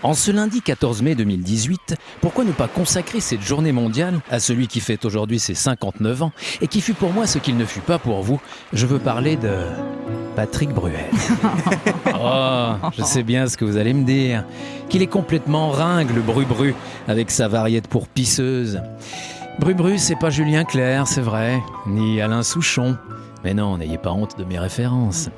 En ce lundi 14 mai 2018, pourquoi ne pas consacrer cette journée mondiale à celui qui fête aujourd'hui ses 59 ans et qui fut pour moi ce qu'il ne fut pas pour vous? Je veux parler de Patrick Bruel. Oh, je sais bien ce que vous allez me dire, qu'il est complètement ringue le Bru-Bru avec sa variette pour pisseuse. Bru-Bru, c'est pas Julien Clerc, c'est vrai, ni Alain Souchon. Mais non, n'ayez pas honte de mes références.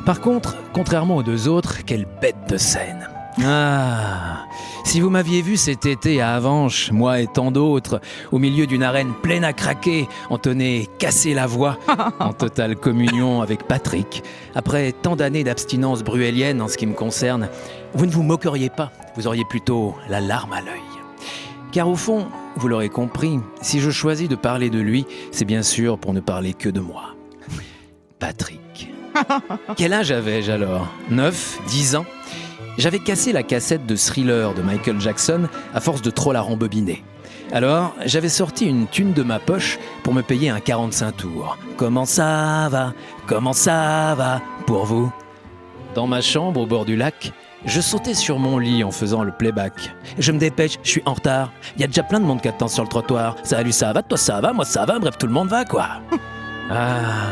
Par contre, contrairement aux deux autres, quelle bête de scène! Ah, si vous m'aviez vu cet été à Avenches, moi et tant d'autres, au milieu d'une arène pleine à craquer, entonner, casser la voix, en totale communion avec Patrick, après tant d'années d'abstinence bruelienne en ce qui me concerne, vous ne vous moqueriez pas, vous auriez plutôt la larme à l'œil. Car au fond, vous l'aurez compris, si je choisis de parler de lui, c'est bien sûr pour ne parler que de moi. Patrick. Quel âge avais-je alors? 9, 10 ans? J'avais cassé la cassette de Thriller de Michael Jackson à force de trop la rembobiner. Alors, j'avais sorti une thune de ma poche pour me payer un 45 tours. Comment ça va? Comment ça va pour vous? Dans ma chambre au bord du lac, je sautais sur mon lit en faisant le playback. Je me dépêche, je suis en retard. Il y a déjà plein de monde qui attend sur le trottoir. Salut, ça va? Toi, ça va? Moi, ça va? Bref, tout le monde va, quoi. Ah,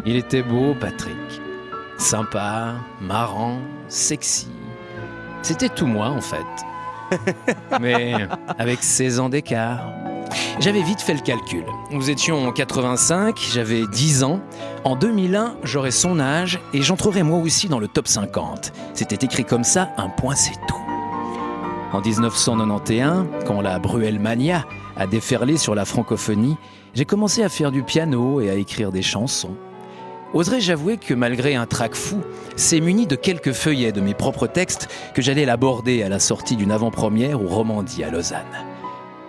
il était beau, Patrick. Sympa, marrant, sexy. C'était tout moi, en fait. Mais avec 16 ans d'écart. J'avais vite fait le calcul. Nous étions en 85, j'avais 10 ans. En 2001, j'aurais son âge et j'entrerais moi aussi dans le top 50. C'était écrit comme ça, un point c'est tout. En 1991, quand la Bruelmania a déferlé sur la francophonie, j'ai commencé à faire du piano et à écrire des chansons. Oserais-je avouer que malgré un trac fou, c'est muni de quelques feuillets de mes propres textes que j'allais l'aborder à la sortie d'une avant-première au Romandie à Lausanne.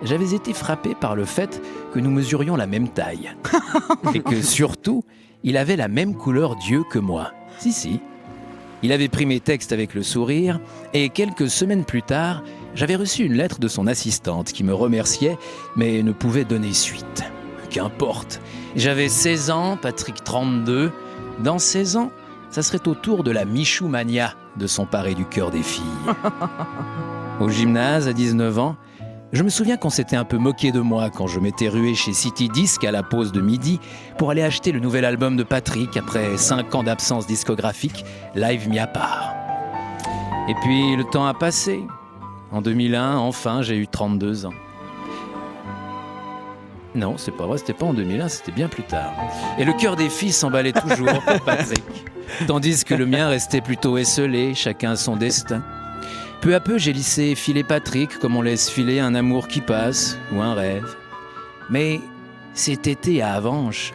J'avais été frappé par le fait que nous mesurions la même taille. Et que surtout, il avait la même couleur d'yeux que moi. Si. Il avait pris mes textes avec le sourire et quelques semaines plus tard, j'avais reçu une lettre de son assistante qui me remerciait mais ne pouvait donner suite. Qu'importe. J'avais 16 ans, Patrick 32. Dans 16 ans, ça serait au tour de la Michoumania de s'emparer du cœur des filles. Au gymnase, à 19 ans, je me souviens qu'on s'était un peu moqué de moi quand je m'étais rué chez City Disc à la pause de midi pour aller acheter le nouvel album de Patrick après 5 ans d'absence discographique, Live mis à part. Et puis, le temps a passé. En 2001, enfin, j'ai eu 32 ans. Non, c'est pas vrai, c'était pas en 2001, c'était bien plus tard. Et le cœur des filles s'emballait toujours pour Patrick. Tandis que le mien restait plutôt esselé, chacun son destin. Peu à peu, j'ai laissé filer Patrick comme on laisse filer un amour qui passe ou un rêve. Mais cet été à Avenches,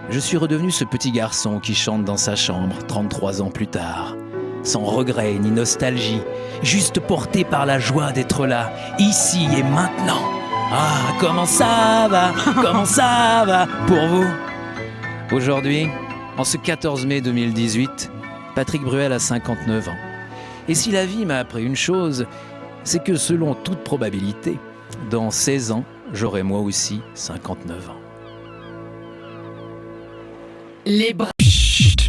je suis redevenu ce petit garçon qui chante dans sa chambre 33 ans plus tard. Sans regret ni nostalgie, juste porté par la joie d'être là, ici et maintenant. Ah, comment ça va? Comment ça va pour vous? Aujourd'hui, en ce 14 mai 2018, Patrick Bruel a 59 ans. Et si la vie m'a appris une chose, c'est que selon toute probabilité, dans 16 ans, j'aurai moi aussi 59 ans. Les bras. Chut.